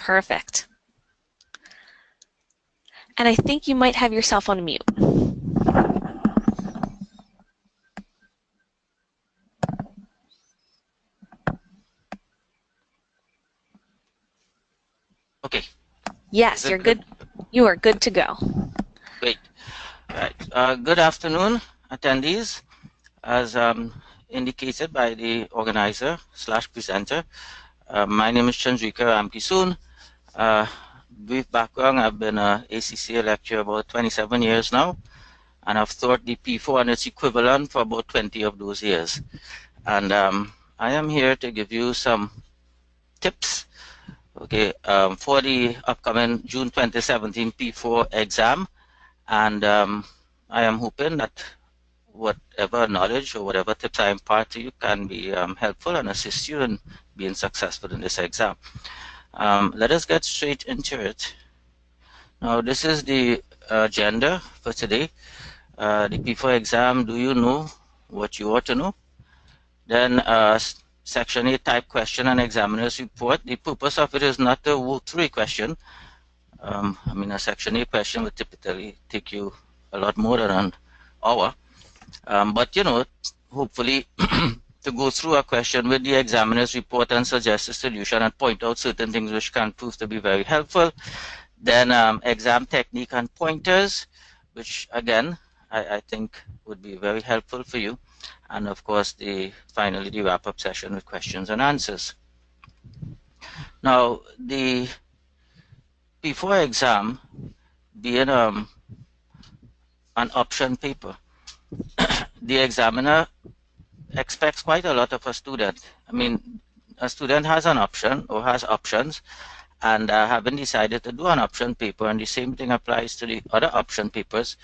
Perfect. And I think you might have yourself on mute. Okay. Yes, you're good. You are good to go. Great. Right. Good afternoon, attendees. As indicated by the organizer / presenter, my name is Chandrika Ramkisoon. Brief background, I've been an ACCA lecturer about 27 years now, and I've taught the P4 and its equivalent for about 20 of those years. And I am here to give you some tips, okay, for the upcoming June 2017 P4 exam. And I am hoping that whatever knowledge or whatever tips I impart to you can be helpful and assist you in being successful in this exam. Let us get straight into it. Now, this is the agenda for today. The P4 exam, do you know what you ought to know? Then Section 8 type question and examiner's report. The purpose of it is not to walk through a question. I mean, a Section 8 question would typically take you a lot more than an hour. But, you know, hopefully to go through a question with the examiner's report and suggest a solution and point out certain things which can prove to be very helpful. Then exam technique and pointers, which again, I think would be very helpful for you. And of course, finally the wrap-up session with questions and answers. Now, the P4 exam being an option paper, the examiner expects quite a lot of a student. I mean, a student has an option or has options, and having decided to do an option paper, and the same thing applies to the other option papers,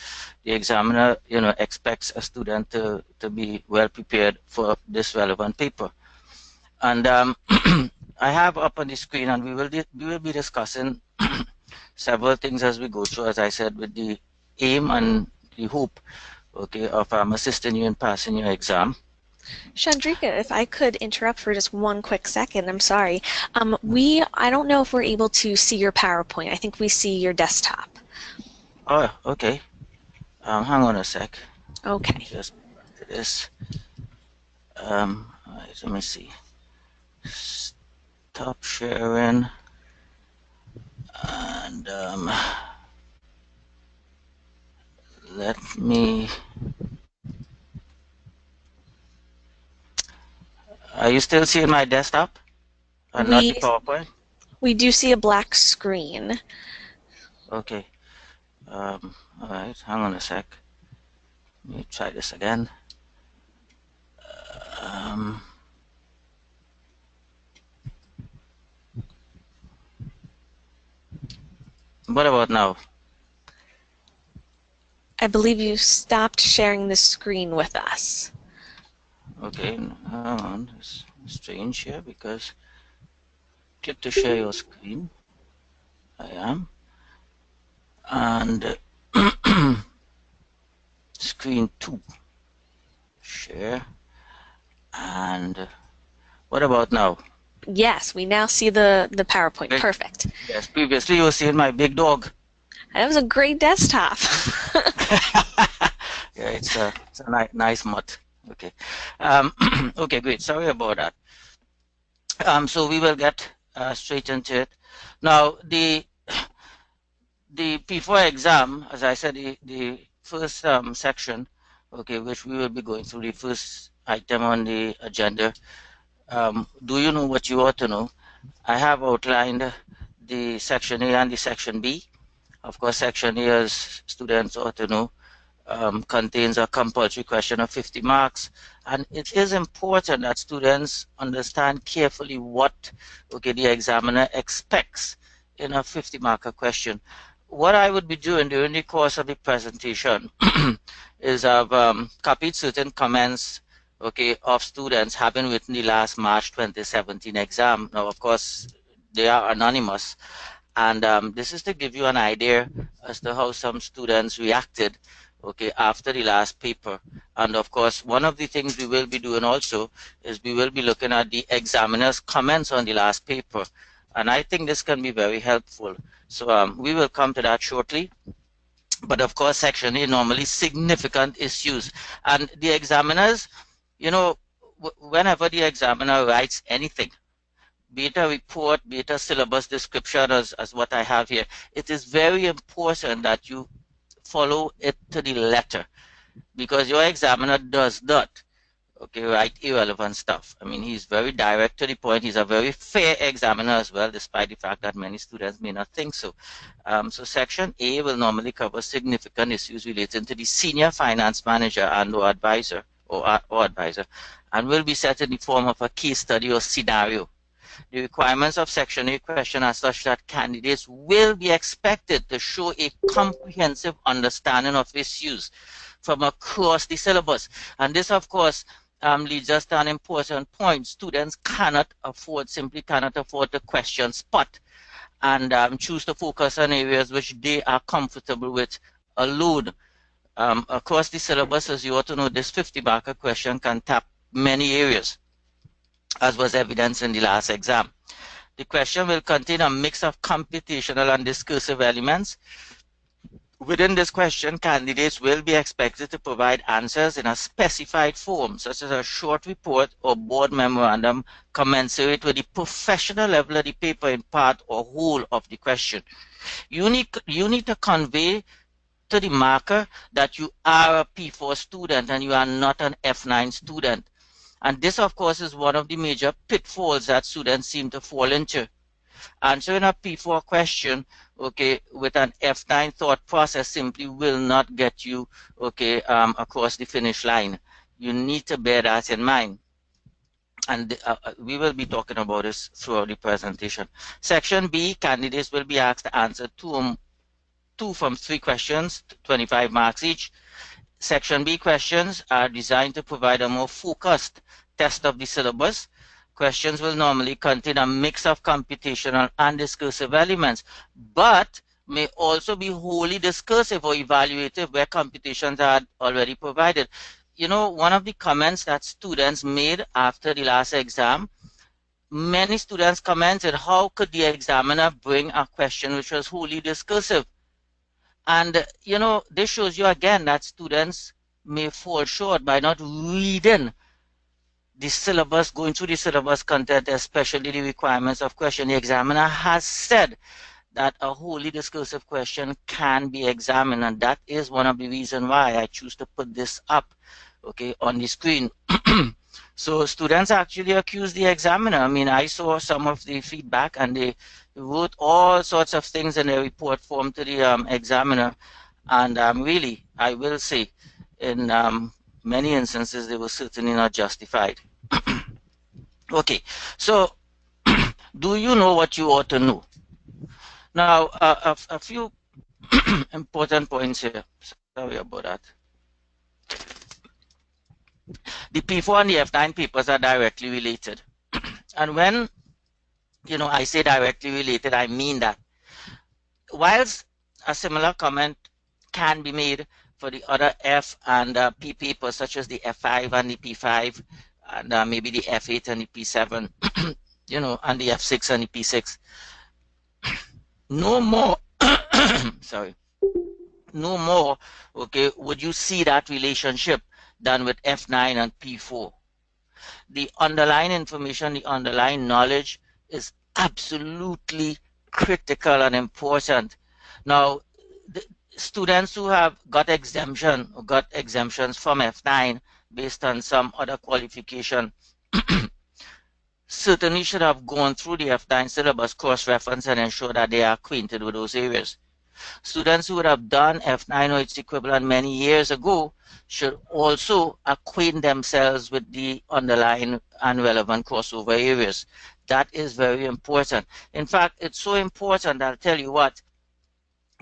the examiner, you know, expects a student to be well prepared for this relevant paper. And I have up on the screen, and we will be discussing several things as we go through, as I said, with the aim and the hope, okay, of assisting you in passing your exam. Chandrika, if I could interrupt for just one quick second, I'm sorry. I don't know if we're able to see your PowerPoint. I think we see your desktop. Oh, okay. Hang on a sec. Okay. Just this. All right, let me see. Stop sharing. And let me. Are you still seeing my desktop? And not the PowerPoint? We do see a black screen. Okay. All right, hang on a sec. Let me try this again. What about now? I believe you stopped sharing the screen with us. Okay, hang on. It's strange here because click to share your screen. I am. And screen 2. Share. And what about now? Yes, we now see the PowerPoint. Great. Perfect. Yes, previously you were seeing my big dog. That was a great desktop. Yeah, it's a nice mutt. Okay. Okay, great. Sorry about that. So we will get straight into it. Now, the P4 exam, as I said, the first section, okay, which we will be going through, the first item on the agenda. Do you know what you ought to know? I have outlined the section A and the section B. Of course, section A, as students ought to know, contains a compulsory question of 50 marks, and it is important that students understand carefully what, okay, the examiner expects in a 50-marker question. What I would be doing during the course of the presentation is I've copied certain comments, okay, of students having written the last March 2017 exam. Now, of course, they are anonymous, and this is to give you an idea as to how some students reacted, okay, after the last paper. And of course, one of the things we will be doing also is we will be looking at the examiner's comments on the last paper. And I think this can be very helpful. So we will come to that shortly. But of course, Section A normally significant issues. And the examiners, you know, whenever the examiner writes anything, be it a report, be it a syllabus description as what I have here, it is very important that you follow it to the letter, because your examiner does not, okay, write irrelevant stuff. I mean, he's very direct to the point. He's a very fair examiner as well, despite the fact that many students may not think so. So Section A will normally cover significant issues relating to the senior finance manager and or advisor, or advisor, and will be set in the form of a case study or scenario. The requirements of Section A question are such that candidates will be expected to show a comprehensive understanding of issues from across the syllabus. And this, of course, leads us to an important point. Students simply cannot afford to question spot and choose to focus on areas which they are comfortable with alone. Across the syllabus, as you ought to know, this 50-marker question can tap many areas, as was evidenced in the last exam. The question will contain a mix of computational and discursive elements. Within this question, candidates will be expected to provide answers in a specified form, such as a short report or board memorandum commensurate with the professional level of the paper in part or whole of the question. You need to convey to the marker that you are a P4 student and you are not an F9 student. And this, of course, is one of the major pitfalls that students seem to fall into. Answering a P4 question, okay, with an F9 thought process simply will not get you, okay, across the finish line. You need to bear that in mind. And we will be talking about this throughout the presentation. Section B, candidates will be asked to answer two from three questions, 25 marks each. Section B questions are designed to provide a more focused test of the syllabus. Questions will normally contain a mix of computational and discursive elements, but may also be wholly discursive or evaluative where computations are already provided. You know, one of the comments that students made after the last exam, many students commented, how could the examiner bring a question which was wholly discursive? And, you know, this shows you again that students may fall short by not reading the syllabus, going through the syllabus content, especially the requirements of question. The examiner has said that a wholly discursive question can be examined, and that is one of the reasons why I choose to put this up, okay, on the screen. So students actually accuse the examiner. I mean, I saw some of the feedback, and they wrote all sorts of things in their report form to the examiner, and really, I will say, in many instances, they were certainly not justified. Okay, so do you know what you ought to know? Now, a few important points here. Sorry about that. The P4 and the F9 papers are directly related. And when, you know, I say directly related, I mean that. Whilst a similar comment can be made for the other F and P papers, such as the F5 and the P5, and maybe the F8 and the P7, you know, and the F6 and the P6. No more, sorry, no more, okay, would you see that relationship than with F9 and P4. The underlying information, the underlying knowledge is absolutely critical and important. Now, the students who have got exemptions from F9 based on some other qualification certainly should have gone through the F9 syllabus, cross-reference, and ensure that they are acquainted with those areas. Students who would have done F9 or its equivalent many years ago should also acquaint themselves with the underlying and relevant crossover areas. That is very important. In fact, it's so important, I'll tell you what,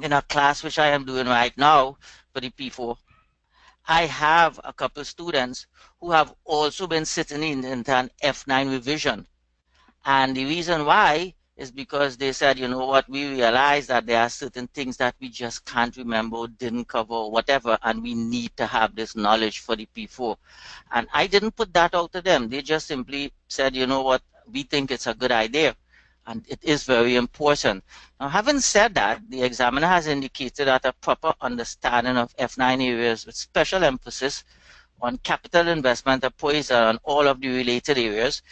in a class which I am doing right now for the P4, I have a couple of students who have also been sitting in an F9 revision. And the reason why is because they said, you know what, we realize that there are certain things that we just can't remember, didn't cover, or whatever, and we need to have this knowledge for the P4. And I didn't put that out to them. They just simply said, you know what, we think it's a good idea. and it is very important. Now, having said that, the examiner has indicated that a proper understanding of F9 areas with special emphasis on capital investment appraisal and all of the related areas,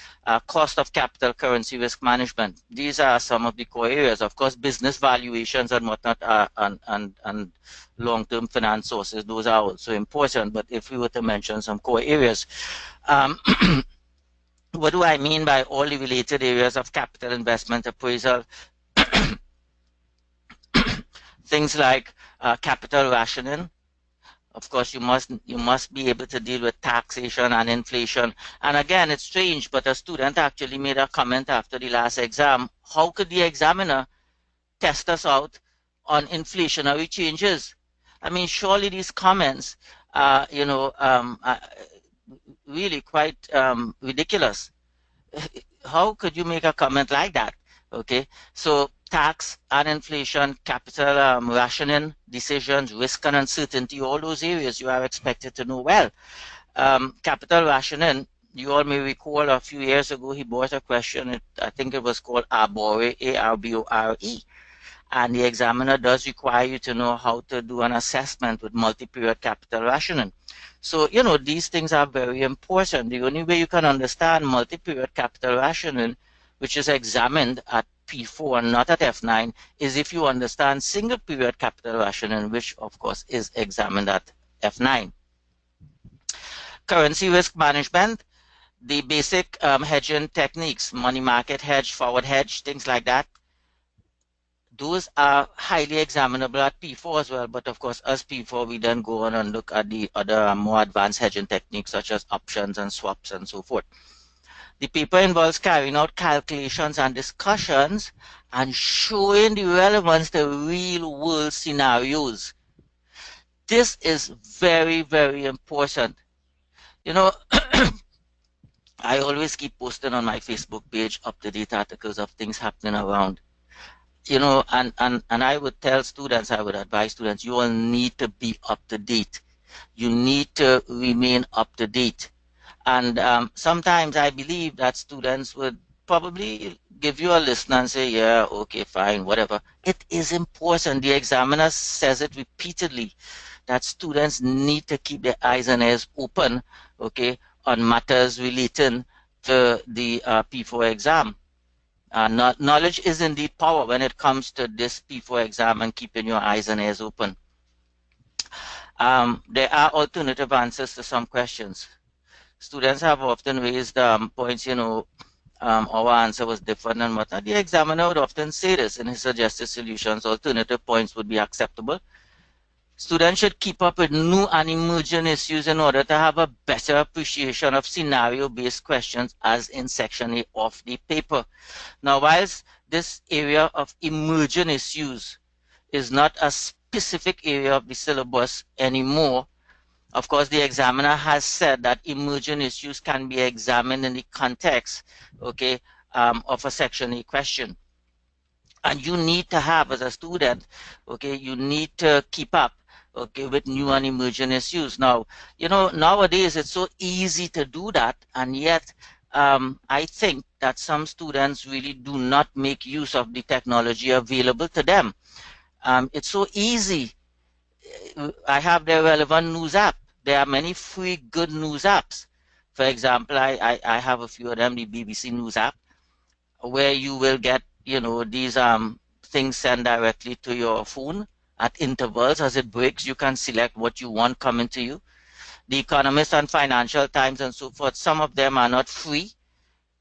cost of capital, currency risk management. These are some of the core areas. Of course, business valuations and whatnot, and long-term finance sources, those are also important. But if we were to mention some core areas, um, what do I mean by all the related areas of capital investment appraisal? Things like capital rationing. Of course, you must be able to deal with taxation and inflation. And again, it's strange, but a student actually made a comment after the last exam. How could the examiner test us out on inflationary changes? I mean, surely these comments are really quite ridiculous. How could you make a comment like that? Okay, so tax and inflation, capital rationing decisions, risk and uncertainty, all those areas you are expected to know well. Capital rationing, you all may recall a few years ago he brought a question, I think it was called Arbore, Arbore, and the examiner does require you to know how to do an assessment with multi-period capital rationing. So, these things are very important. The only way you can understand multi-period capital rationing, which is examined at P4 and not at F9, is if you understand single period capital rationing, which of course is examined at F9. Currency risk management, the basic hedging techniques, money market hedge, forward hedge, things like that. Those are highly examinable at P4 as well, but of course as P4 we then go on and look at the other more advanced hedging techniques such as options and swaps and so forth. The paper involves carrying out calculations and discussions and showing the relevance to real world scenarios. This is very, very important. I always keep posting on my Facebook page up-to-date articles of things happening around. And I would tell students, I would advise students, you all need to be up to date. You need to remain up to date. And sometimes I believe that students would probably give you a listen and say, yeah, okay, fine, whatever. It is important. The examiner says it repeatedly that students need to keep their eyes and ears open, okay, on matters relating to the P4 exam. Knowledge is indeed power when it comes to this P4 exam and keeping your eyes and ears open. There are alternative answers to some questions. Students have often raised points, our answer was different and whatnot. The examiner would often say this in his suggested solutions. Alternative points would be acceptable. Students should keep up with new and emerging issues in order to have a better appreciation of scenario-based questions as in section A of the paper. Now, whilst this area of emerging issues is not a specific area of the syllabus anymore, of course, the examiner has said that emerging issues can be examined in the context, okay, of a section A question. And you need to have, as a student, okay, you need to keep up, okay, with new and emerging issues. Now, nowadays it's so easy to do that, and yet I think that some students really do not make use of the technology available to them. It's so easy. I have the relevant news app. There are many free good news apps. For example, I have a few of them, the BBC News app, where you will get, these things sent directly to your phone at intervals. As it breaks, you can select what you want coming to you. The Economist and Financial Times and so forth, some of them are not free,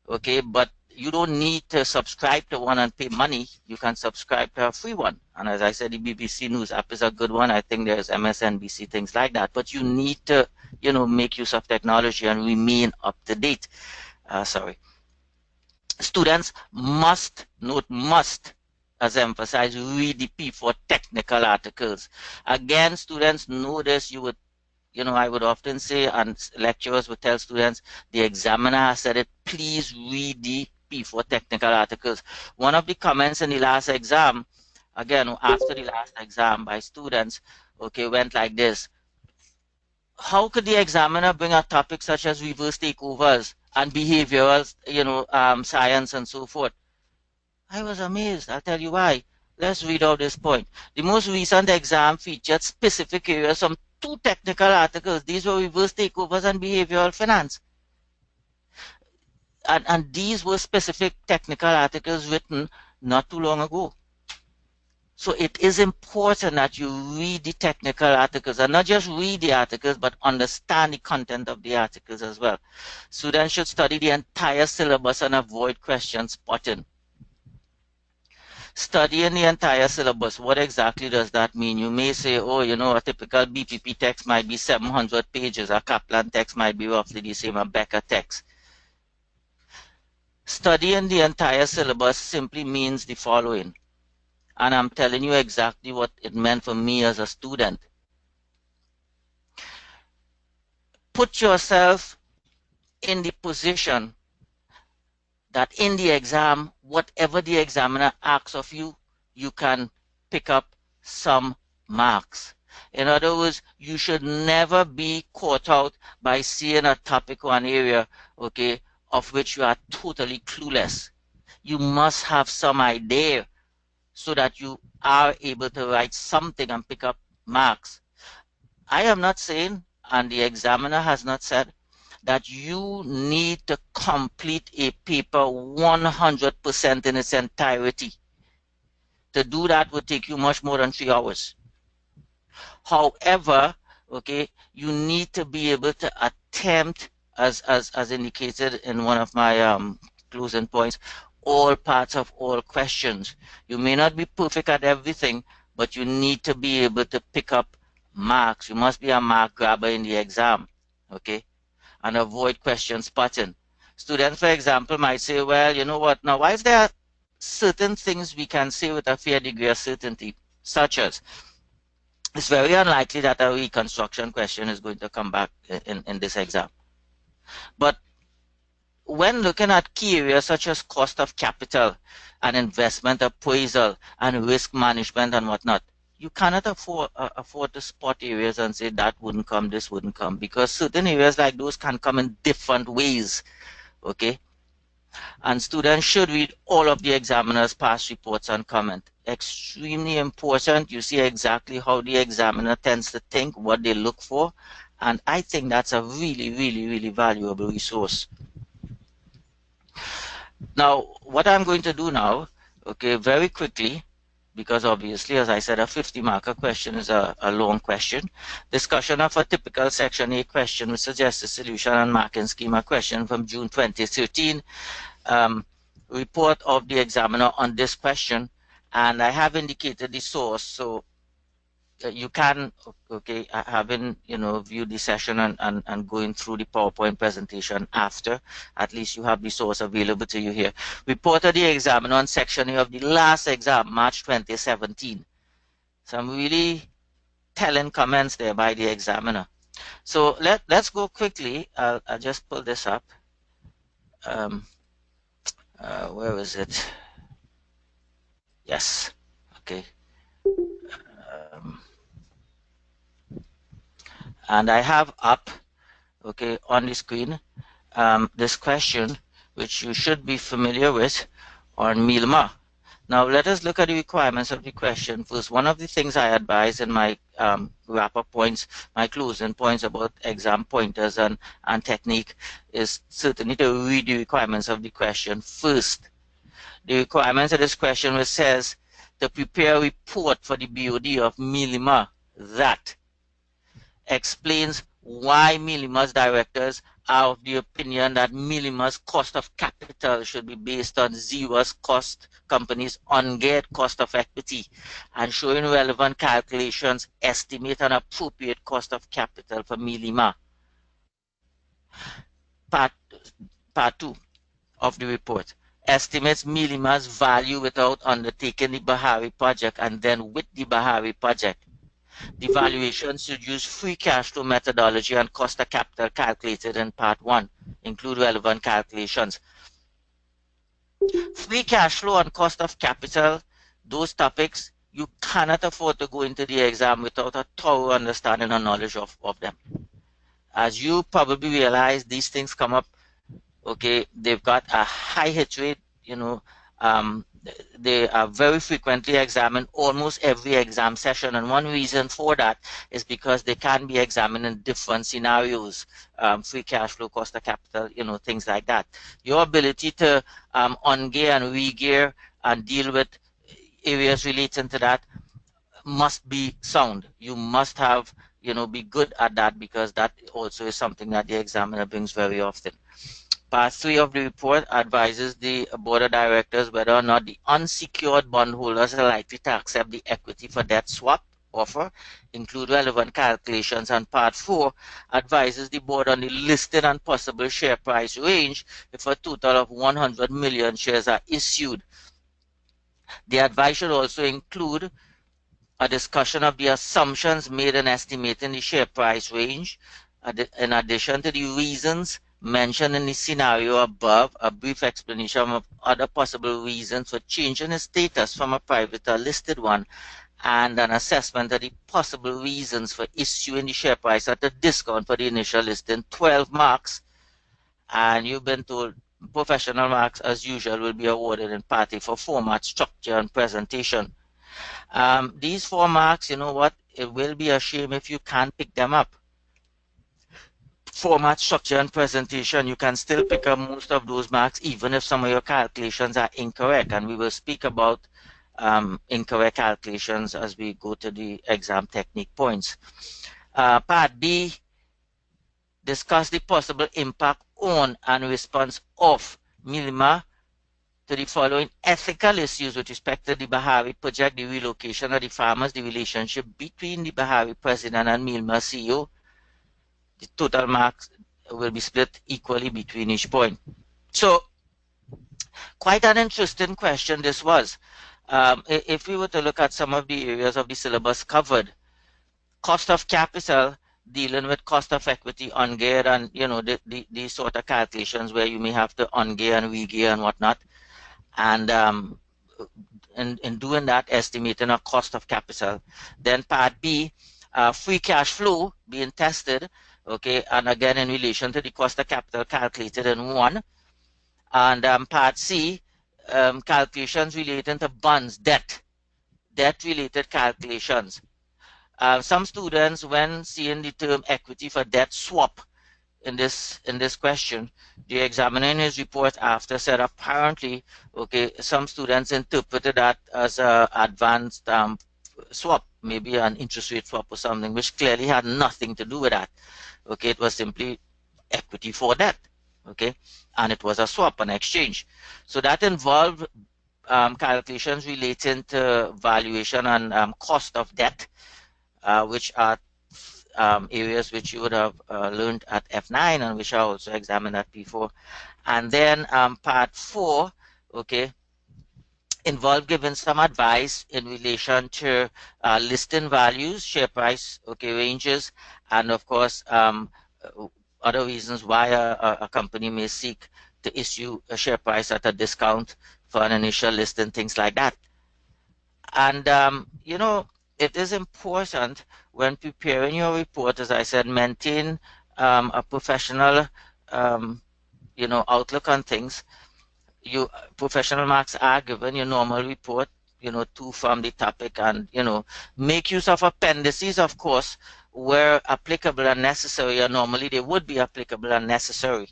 okay, but you don't need to subscribe to one and pay money. You can subscribe to a free one. And as I said, the BBC News app is a good one. I think there's MSNBC, things like that. But you need to, make use of technology and remain up to date. Students must, note must, as emphasized, read the P4 technical articles. Again, students know this. I would often say, and lecturers would tell students, the examiner has said it, please read the P4 technical articles. One of the comments in the last exam, again, after the last exam by students, okay, went like this. How could the examiner bring a topic such as reverse takeovers and behavioral, science and so forth? I was amazed. I'll tell you why. Let's read out this point. The most recent exam featured specific areas from two technical articles. These were reverse takeovers and behavioral finance. And these were specific technical articles written not too long ago. So it is important that you read the technical articles and not just read the articles, but understand the content of the articles as well. Students should study the entire syllabus and avoid question spotting. Studying the entire syllabus, what exactly does that mean? You may say, oh, you know, a typical BPP text might be 700 pages, a Kaplan text might be roughly the same, a Becker text. Studying the entire syllabus simply means the following, and I'm telling you exactly what it meant for me as a student. Put yourself in the position that in the exam, whatever the examiner asks of you, you can pick up some marks. In other words, you should never be caught out by seeing a topic or an area, okay, of which you are totally clueless. You must have some idea so that you are able to write something and pick up marks. I am not saying, and the examiner has not said, that you need to complete a paper 100% in its entirety. To do that would take you much more than 3 hours. However, okay, you need to be able to attempt, as indicated in one of my closing points, all parts of all questions. You may not be perfect at everything, but you need to be able to pick up marks. You must be a mark grabber in the exam, okay? And avoid question spotting. Students, for example, might say, well, you know what, now why is there certain things we can say with a fair degree of certainty, such as, it's very unlikely that a reconstruction question is going to come back in this exam. But when looking at key areas such as cost of capital and investment appraisal and risk management and whatnot, you cannot afford to spot areas and say that wouldn't come, this wouldn't come, because certain areas like those can come in different ways, okay? And students should read all of the examiner's past reports and comment. Extremely important. You see exactly how the examiner tends to think, what they look for, and I think that's a really, really, really valuable resource. Now, what I'm going to do now, okay, very quickly, because obviously, as I said, a 50-marker question is a long question. Discussion of a typical Section A question with suggested solution and marking schema question from June 2013. Report of the examiner on this question, and I have indicated the source, so you can, okay, having, you know, viewed the session and going through the PowerPoint presentation after, at least you have the source available to you here. Report of the examiner on Section A of the last exam, March 2017. Some really telling comments there by the examiner. So let's go quickly. I'll just pull this up. Where is it? Yes. Okay. And I have up, okay, on the screen, this question, which you should be familiar with, on Milma. Now let us look at the requirements of the question first. One of the things I advise in my wrap-up points, my closing points about exam pointers and technique, is certainly to read the requirements of the question first. The requirements of this question, which says to prepare a report for the BOD of Milima that explains why Milima's directors are of the opinion that Milima's cost of capital should be based on Zero's cost company's ungeared cost of equity, and showing relevant calculations estimate an appropriate cost of capital for Milima. Part 2 of the report estimates Milima's value without undertaking the Bahari project and then with the Bahari project. The valuation should use free cash flow methodology and cost of capital calculated in Part 1. Include relevant calculations. Free cash flow and cost of capital, those topics, you cannot afford to go into the exam without a thorough understanding and knowledge of them. As you probably realize, these things come up, okay, they've got a high hit rate, you know, they are very frequently examined almost every exam session. And one reason for that is because they can be examined in different scenarios, free cash flow, cost of capital, things like that. Your ability to ungear and regear and deal with areas relating to that must be sound. You must have, be good at that, because that also is something that the examiner brings very often. Part 3 of the report advises the board of directors whether or not the unsecured bondholders are likely to accept the equity for debt swap offer, include relevant calculations, and Part 4 advises the board on the listed and possible share price range if a total of 100 million shares are issued. The advice should also include a discussion of the assumptions made in estimating the share price range. In addition to the reasons mentioned in the scenario above, a brief explanation of other possible reasons for changing the status from a private to a listed one, and an assessment of the possible reasons for issuing the share price at a discount for the initial listing. 12 marks, and you've been told professional marks, as usual, will be awarded in part A for format, structure, and presentation. These 4 marks, you know what? It will be a shame if you can't pick them up. Format, structure, and presentation, you can still pick up most of those marks, even if some of your calculations are incorrect. And we will speak about incorrect calculations as we go to the exam technique points. Part B, discuss the possible impact on and response of Milma to the following ethical issues with respect to the Bahari project: the relocation of the farmers, the relationship between the Bahari president and Milma CEO. The total marks will be split equally between each point. So, quite an interesting question this was. If we were to look at some of the areas of the syllabus covered, cost of capital, dealing with cost of equity, ungear, and the sort of calculations where you may have to ungear and regear and whatnot. And in doing that, estimating a cost of capital. Then part B, free cash flow being tested, okay, and again in relation to the cost of capital calculated in 1. And part C, calculations relating to bonds, debt-related calculations. Some students, when seeing the term equity for debt swap in this question, the examiner in his report after said apparently, okay, some students interpreted that as a advanced swap, maybe an interest rate swap or something, which clearly had nothing to do with that. Okay, it was simply equity for debt. Okay, and it was a swap, an exchange. So that involved calculations relating to valuation and cost of debt, which are areas which you would have learned at F9 and which are also examined at P4. And then part 4, okay, involved giving some advice in relation to listing values, share price, okay, ranges, and of course other reasons why a company may seek to issue a share price at a discount for an initial listing, things like that. And it is important when preparing your report, as I said, maintain a professional outlook on things. Professional marks are given your normal report, 2 from the topic, and make use of appendices, of course, where applicable and necessary, and normally they would be applicable and necessary.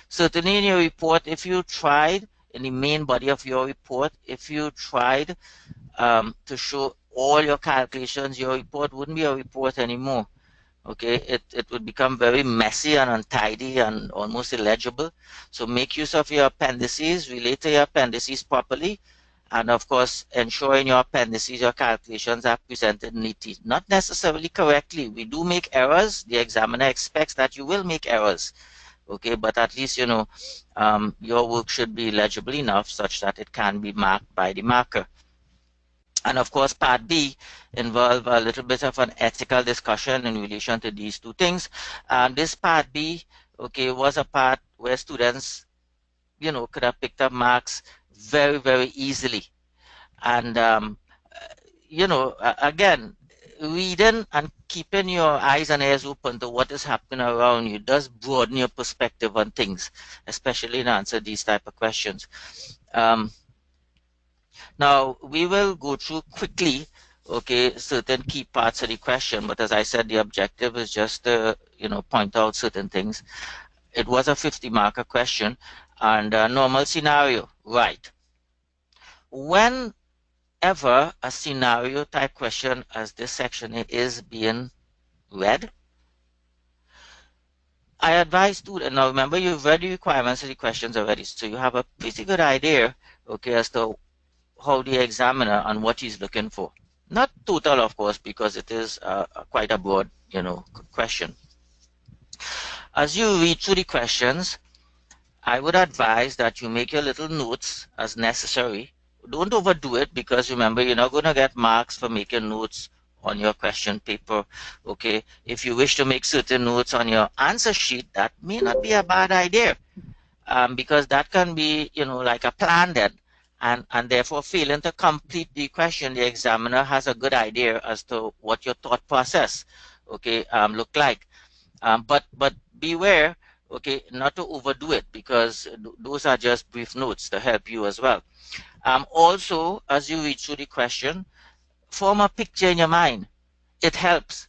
Certainly in your report, if you tried, in the main body of your report, if you tried to show all your calculations, your report wouldn't be a report anymore. Okay, it would become very messy and untidy and almost illegible. So make use of your appendices, relate to your appendices properly, and of course ensure in your appendices your calculations are presented neatly. Not necessarily correctly. We do make errors. The examiner expects that you will make errors. Okay, but at least your work should be legible enough such that it can be marked by the marker. And of course, part B involve a little bit of an ethical discussion in relation to these 2 things. And this part B, okay, was a part where students, could have picked up marks very, very easily. And, again, reading and keeping your eyes and ears open to what is happening around you does broaden your perspective on things, especially in answer these type of questions. Now, we will go through quickly, okay, certain key parts of the question, but as I said, the objective is just to, point out certain things. It was a 50 marker question and a normal scenario, right? Whenever a scenario type question as this section is being read, I advise students, now remember you've read the requirements of the questions already, so you have a pretty good idea, okay, as to how the examiner and what he's looking for. Not total, of course, because it is quite a broad, question. As you read through the questions, I would advise that you make your little notes as necessary. Don't overdo it because remember, you're not going to get marks for making notes on your question paper. Okay, if you wish to make certain notes on your answer sheet, that may not be a bad idea, because that can be, like a plan then. And therefore, failing to complete the question, the examiner has a good idea as to what your thought process, okay, look like. But beware, okay, not to overdo it because those are just brief notes to help you as well. Also, as you read through the question, form a picture in your mind. It helps.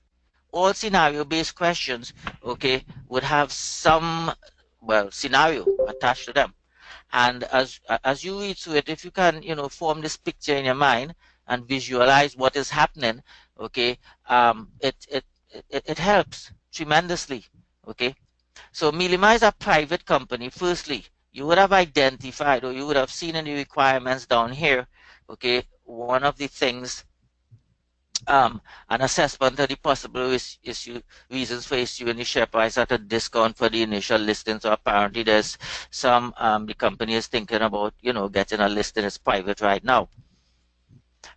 All scenario-based questions, okay, would have some, well, scenario attached to them. And as you read through it, if you can, form this picture in your mind and visualize what is happening, okay, it helps tremendously. Okay, so Milima is a private company. Firstly, you would have identified or you would have seen in the requirements down here, okay, one of the things, an assessment of the possible reasons for issuing the share price at a discount for the initial listing. So apparently there's some, the company is thinking about, getting a listing as private right now.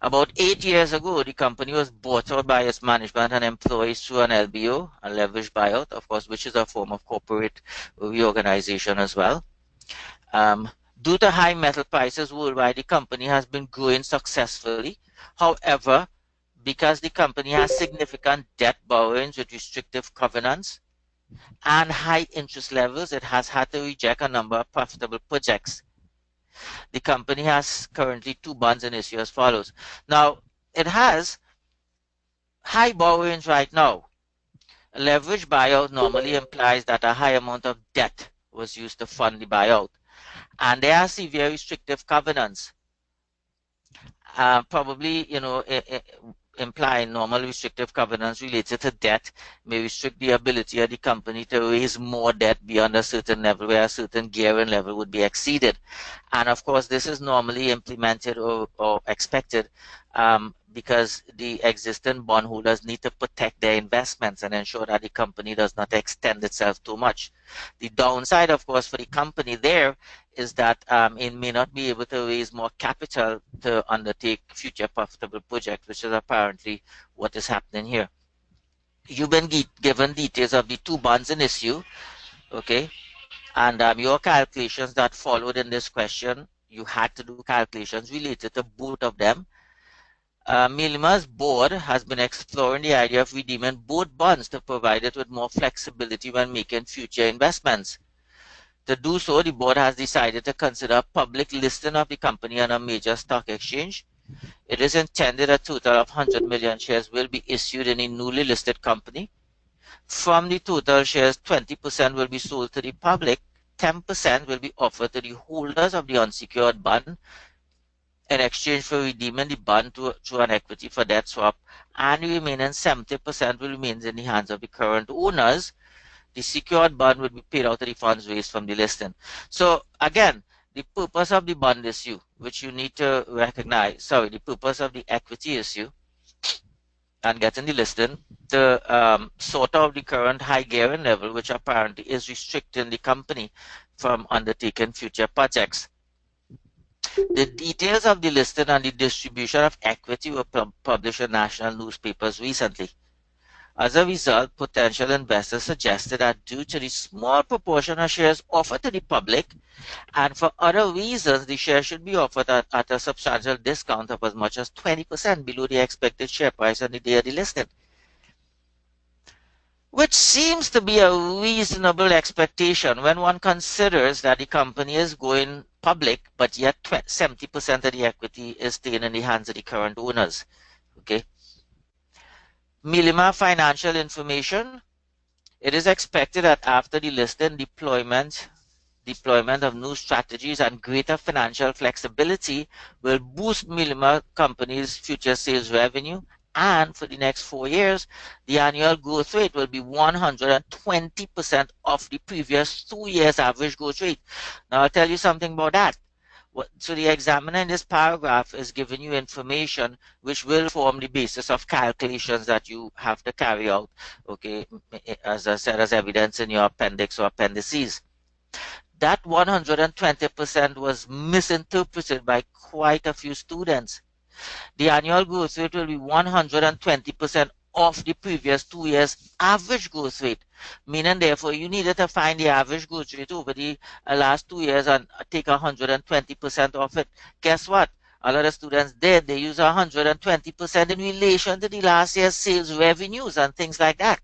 About 8 years ago, the company was bought out by its management and employees through an LBO, a leveraged buyout, of course, which is a form of corporate reorganization as well. Um, Due to high metal prices worldwide, the company has been growing successfully. However, because the company has significant debt borrowings with restrictive covenants and high interest levels, it has had to reject a number of profitable projects. The company has currently two bonds in issue as follows. Now, it has high borrowings right now. A leverage buyout normally implies that a high amount of debt was used to fund the buyout. And there are severe restrictive covenants, probably, implying normal restrictive covenants related to debt may restrict the ability of the company to raise more debt beyond a certain level where a certain gearing level would be exceeded. And of course, this is normally implemented or expected, because the existing bondholders need to protect their investments and ensure that the company does not extend itself too much. The downside, of course, for the company there is that it may not be able to raise more capital to undertake future profitable projects, which is apparently what is happening here. You've been given details of the two bonds in issue, okay, and your calculations that followed in this question, you had to do calculations related to both of them. Milima's board has been exploring the idea of redeeming both bonds to provide it with more flexibility when making future investments. To do so, the board has decided to consider public listing of the company on a major stock exchange. It is intended a total of 100 million shares will be issued in a newly listed company. From the total shares, 20% will be sold to the public, 10% will be offered to the holders of the unsecured bond in exchange for redeeming the bond through an equity for debt swap, and the remaining 70% will remain in the hands of the current owners. The secured bond will be paid out of the funds raised from the listing. So again, the purpose of the bond issue, which you need to recognize, sorry, the purpose of the equity issue and getting the listing to sort out the current high gearing level, which apparently is restricting the company from undertaking future projects. The details of the listing and the distribution of equity were published in national newspapers recently. As a result, potential investors suggested that due to the small proportion of shares offered to the public, and for other reasons, the shares should be offered at a substantial discount of as much as 20% below the expected share price on the day of the listing. which seems to be a reasonable expectation when one considers that the company is going public, but yet 70% of the equity is staying in the hands of the current owners. Okay. Milima financial information. It is expected that after the listing, deployment of new strategies and greater financial flexibility will boost Milima Company's future sales revenue. And for the next 4 years, the annual growth rate will be 120% of the previous 2 years average growth rate. Now, I'll tell you something about that. So the examiner in this paragraph is giving you information which will form the basis of calculations that you have to carry out, okay, as I said, as evidence in your appendix or appendices. That 120% was misinterpreted by quite a few students. The annual growth rate will be 120% of the previous 2 years average growth rate, meaning therefore you needed to find the average growth rate over the last 2 years and take 120% of it. Guess what? A lot of students did. They use 120% in relation to the last year's sales revenues and things like that,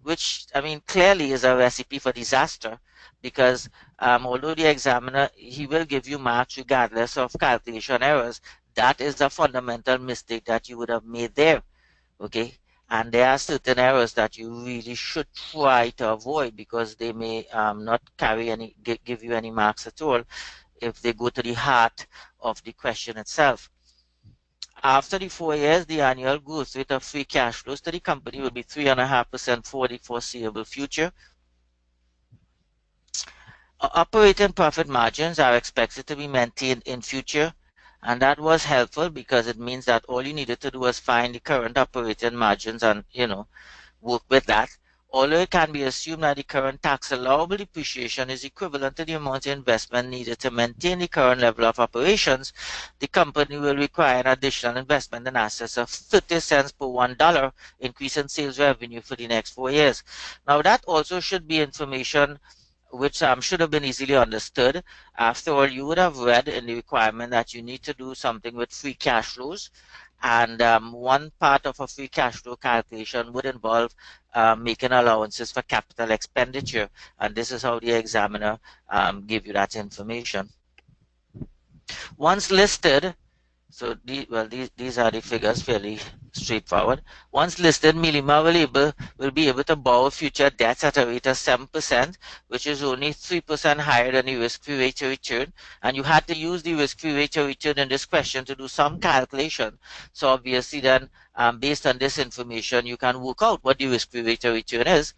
which I mean clearly is a recipe for disaster, because although the examiner, he will give you marks regardless of calculation errors, that is a fundamental mistake that you would have made there. Okay, and there are certain errors that you really should try to avoid, because they may not carry any give you any marks at all if they go to the heart of the question itself. After the 4 years, the annual growth rate of free cash flows to the company will be 3.5% for the foreseeable future. Operating profit margins are expected to be maintained in future, and that was helpful because it means that all you needed to do was find the current operating margins and work with that. Although it can be assumed that the current tax allowable depreciation is equivalent to the amount of investment needed to maintain the current level of operations, the company will require an additional investment in assets of 30 cents per $1 increase in sales revenue for the next 4 years. Now that also should be information which should have been easily understood. After all, you would have read in the requirement that you need to do something with free cash flows, and one part of a free cash flow calculation would involve making allowances for capital expenditure, and this is how the examiner gave you that information. Once listed, so these are the figures, fairly straightforward. Once listed, Milima will be able to borrow future debts at a rate of 7%, which is only 3% higher than the risk-free rate of return. And you had to use the risk-free rate of return in this question to do some calculation. So obviously then, based on this information, you can work out what the risk-free rate of return is.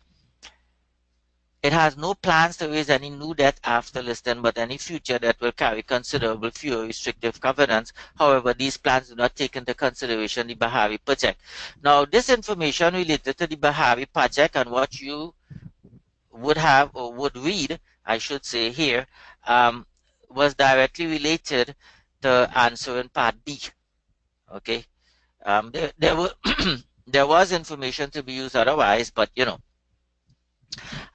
It has no plans to raise any new debt after listing, but any future debt will carry considerable fewer restrictive covenants. However, these plans do not take into consideration the Bahari project. Now, this information related to the Bahari project and what you would have or would read, I should say here, was directly related to answering part B. Okay, there was information to be used otherwise, but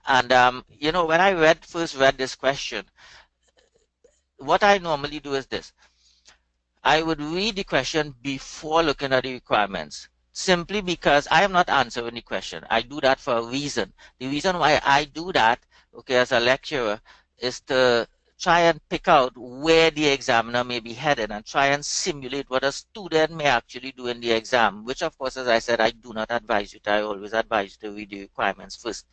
and when I first read this question, what I normally do is this. I would read the question before looking at the requirements, simply because I am not answering the question. I do that for a reason. The reason why I do that, okay, as a lecturer, is to try and pick out where the examiner may be headed and try and simulate what a student may actually do in the exam, which of course, as I said, I do not advise you to. I always advise you to read the requirements first.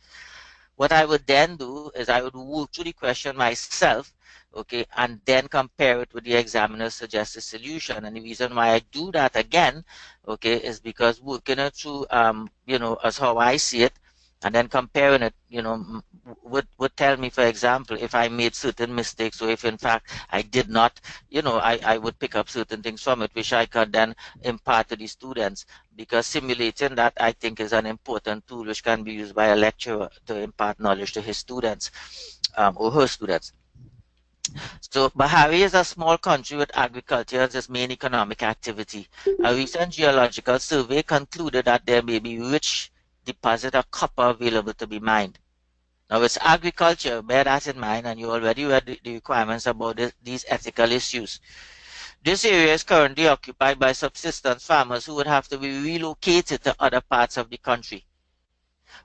What I would then do is I would work through the question myself, okay, and then compare it with the examiner's suggested solution. And the reason why I do that again, okay, is because working it through, as how I see it, and then comparing it, would tell me, for example, if I made certain mistakes, or if in fact I did not, I would pick up certain things from it, which I could then impart to the students, because simulating that, I think, is an important tool which can be used by a lecturer to impart knowledge to his students or her students. So Bahari is a small country with agriculture as its main economic activity. A recent geological survey concluded that there may be rich deposit of copper available to be mined. Now it's agriculture, bear that in mind, and you already read the requirements about these ethical issues. This area is currently occupied by subsistence farmers who would have to be relocated to other parts of the country.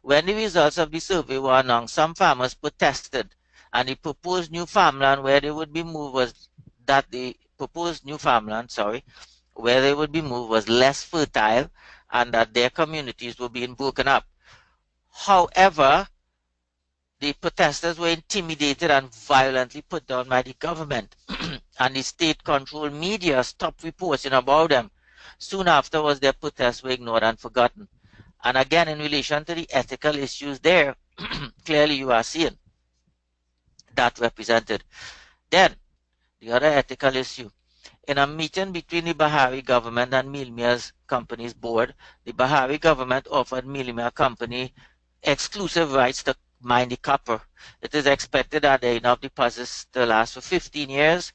When the results of the survey were announced, some farmers protested, and the proposed new farmland where they would be moved was that the proposed new farmland, sorry, where they would be moved was less fertile, and that their communities were being broken up. However, the protesters were intimidated and violently put down by the government, and the state-controlled media stopped reporting about them. Soon afterwards, their protests were ignored and forgotten. And again, in relation to the ethical issues there, clearly you are seeing that represented. Then, the other ethical issue. In a meeting between the Bahari government and Milmia's company's board, the Bahari government offered Milmia company exclusive rights to mine the copper. It is expected that the enough deposits to last for 15 years,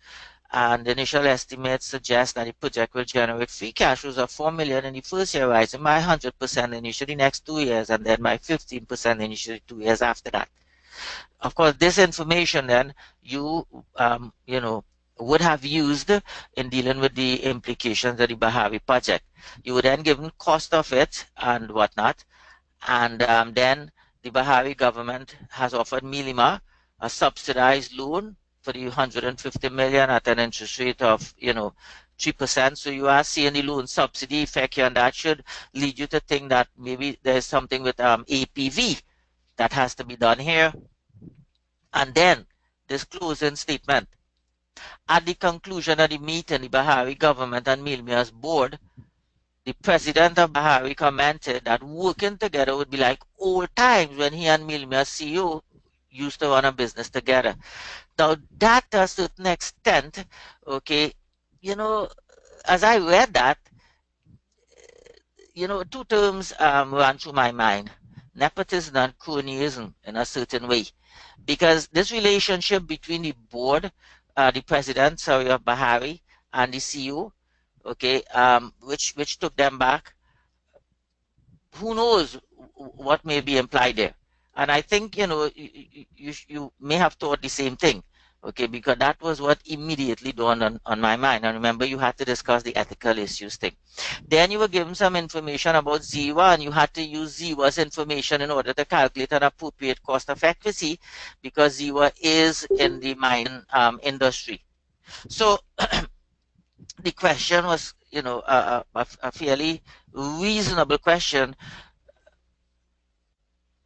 and initial estimates suggest that the project will generate free cash flows of 4 million in the first year, rising by 100% initially next 2 years, and then by 15% initially 2 years after that. Of course, this information then you would have used in dealing with the implications of the Bahari project. You would then given cost of it and whatnot, and then the Bahari government has offered Milima a subsidized loan for the 150 million at an interest rate of 3%. So you are seeing the loan subsidy effect here, and that should lead you to think that maybe there's something with APV that has to be done here. And then this closing statement. At the conclusion of the meeting, the Bahari government and Milmia's board, the president of Bahari commented that working together would be like old times when he and Milmia's CEO used to run a business together. Now, that to a certain extent, okay, as I read that, two terms ran through my mind: nepotism and cronyism in a certain way. Because this relationship between the board, the president, sorry, of Bahari and the CEO, okay, which took them back, who knows what may be implied there. And I think, you may have thought the same thing, okay, because that was what immediately dawned on my mind. And remember, you had to discuss the ethical issues thing. Then you were given some information about ZIWA, and you had to use ZIWA's information in order to calculate an appropriate cost of equity, because ZIWA is in the mining industry. So the question was, a fairly reasonable question.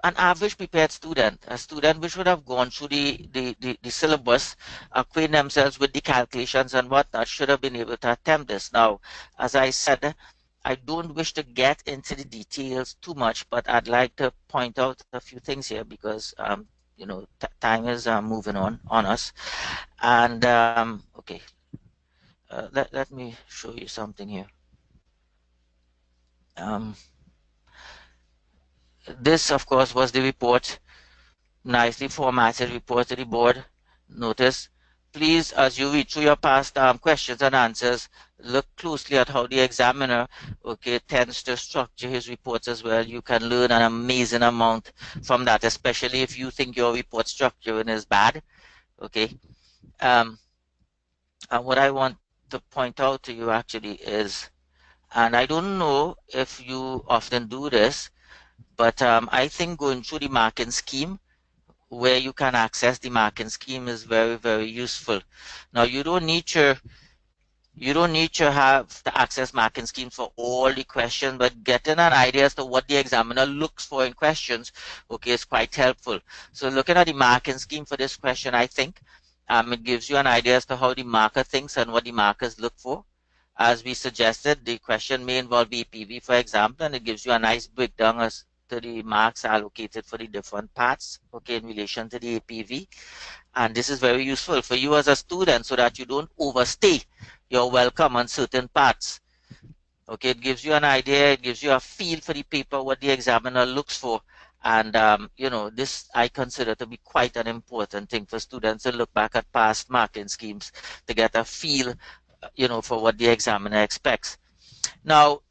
An average prepared student, a student which would have gone through the syllabus, acquaint themselves with the calculations and whatnot, should have been able to attempt this. Now, as I said, I don't wish to get into the details too much, but I'd like to point out a few things here because, time is moving on us. And, okay, let me show you something here. This, of course, was the report, nicely formatted report to the board. Notice, please, as you read through your past questions and answers, look closely at how the examiner, okay, tends to structure his reports as well. You can learn an amazing amount from that, especially if you think your report structuring is bad, okay. And what I want to point out to you actually is, and I don't know if you often do this, but I think going through the marking scheme, where you can access the marking scheme, is very, very useful. Now, you don't need to have the access marking scheme for all the questions, but getting an idea as to what the examiner looks for in questions, okay, is quite helpful. So looking at the marking scheme for this question, I think it gives you an idea as to how the marker thinks and what the markers look for. As we suggested, the question may involve EPV, for example, and it gives you a nice breakdown as to the marks allocated for the different parts, okay, in relation to the APV. And this is very useful for you as a student so that you don't overstay your welcome on certain parts. Okay, it gives you an idea, it gives you a feel for the paper, what the examiner looks for. And, this I consider to be quite an important thing for students to look back at past marking schemes to get a feel, for what the examiner expects. Now,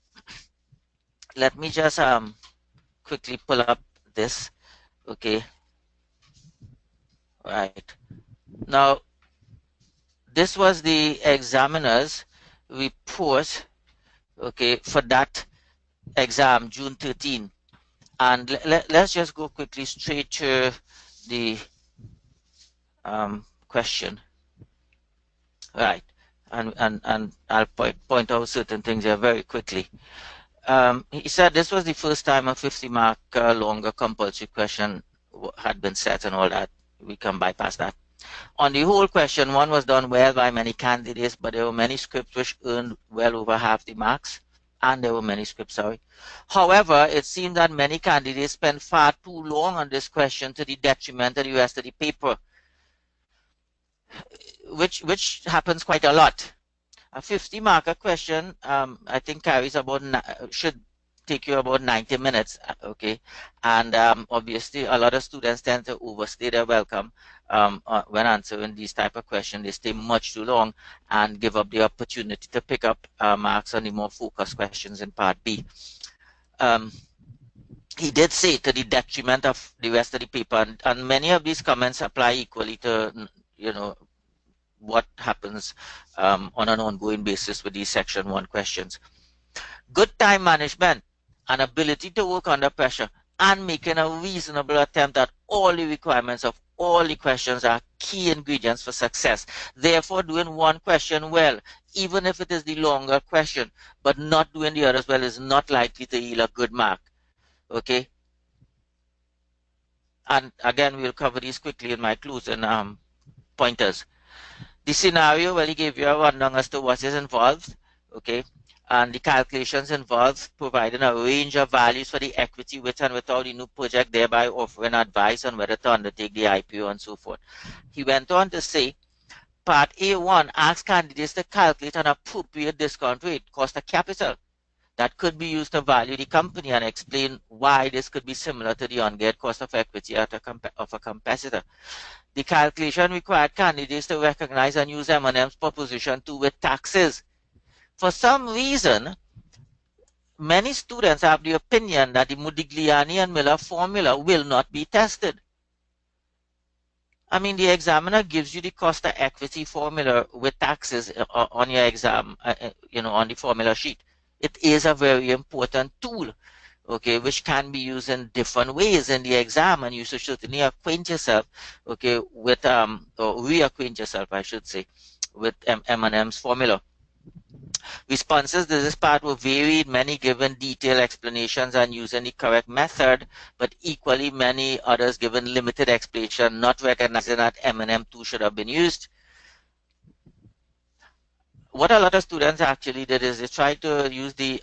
let me just quickly pull up this, okay. Right. Now, this was the examiner's report, okay, for that exam, June 13. And let's just go quickly straight to the question, right? And I'll point out certain things here very quickly. He said this was the first time a 50-mark longer compulsory question had been set and all that. We can bypass that. On the whole question, one was done well by many candidates, but there were many scripts which earned well over half the marks, and there were many scripts, sorry. However, it seemed that many candidates spent far too long on this question to the detriment of the rest of the paper, which happens quite a lot. A 50 marker question, I think carries about, should take you about 90 minutes, okay? And obviously, a lot of students tend to overstay their welcome when answering these type of questions. They stay much too long and give up the opportunity to pick up marks on the more focused questions in part B. He did say to the detriment of the rest of the paper, and many of these comments apply equally to, you know, what happens on an ongoing basis with these section 1 questions. Good time management and ability to work under pressure and making a reasonable attempt at all the requirements of all the questions are key ingredients for success. Therefore, doing one question well, even if it is the longer question, but not doing the others well, is not likely to yield a good mark. Okay? And again, we'll cover these quickly in my closing pointers. The scenario, well, he gave you a rundown as to what is involved, okay? And the calculations involved providing a range of values for the equity with and without the new project, thereby offering advice on whether to undertake the IPO and so forth. He went on to say, Part A1 asks candidates to calculate an appropriate discount rate, cost of capital, that could be used to value the company and explain why this could be similar to the ungeared cost of equity of a competitor. The calculation required candidates to recognize and use M&M's proposition 2 with taxes. For some reason, many students have the opinion that the Modigliani and Miller formula will not be tested. I mean, the examiner gives you the cost of equity formula with taxes on your exam, on the formula sheet. It is a very important tool, okay, which can be used in different ways in the exam, and you should certainly acquaint yourself, okay, with or reacquaint yourself, I should say, with M&M's formula. Responses to this part were varied, many given detailed explanations and using the correct method, but equally many others given limited explanation, not recognizing that M&M2 should have been used. What a lot of students actually did is they tried to use the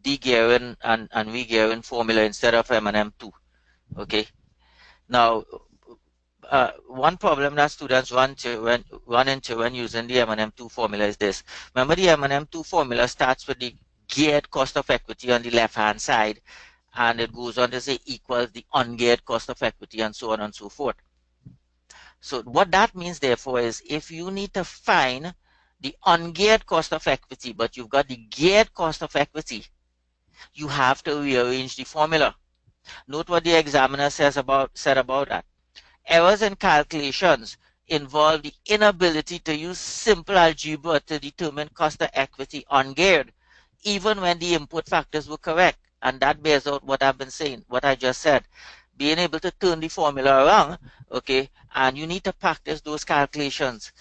de-gearing and re-gearing formula instead of M&M2. Okay. Now, one problem that students run into when using the M&M2 formula is this. Remember, the M&M2 formula starts with the geared cost of equity on the left-hand side, and it goes on to say equals the ungeared cost of equity, and so on and so forth. So what that means, therefore, is if you need to find the ungeared cost of equity, but you've got the geared cost of equity, you have to rearrange the formula. Note what the examiner said about that. Errors in calculations involve the inability to use simple algebra to determine cost of equity ungeared, even when the input factors were correct. And that bears out what I've been saying, what I just said. Being able to turn the formula around, okay, and you need to practice those calculations.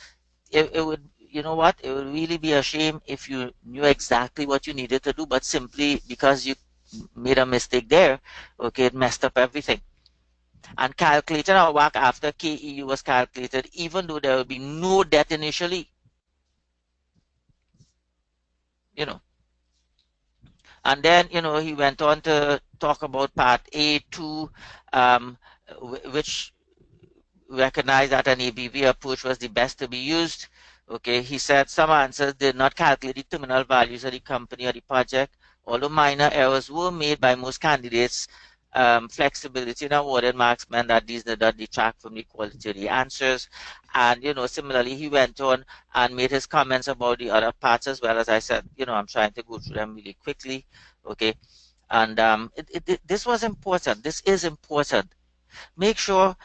It would, you know what, it would really be a shame if you knew exactly what you needed to do, but simply because you made a mistake there, okay, it messed up everything. And calculating our WACC after KEU was calculated, even though there will be no debt initially. You know. And then, he went on to talk about part A2, which recognized that an ABV approach was the best to be used. Okay, he said some answers did not calculate the terminal values of the company or the project, although minor errors were made by most candidates. Flexibility in awarded marks meant that these did not detract from the quality of the answers. And, similarly, he went on and made his comments about the other parts as well. As I said, I'm trying to go through them really quickly. Okay. And this was important. This is important. Make sure,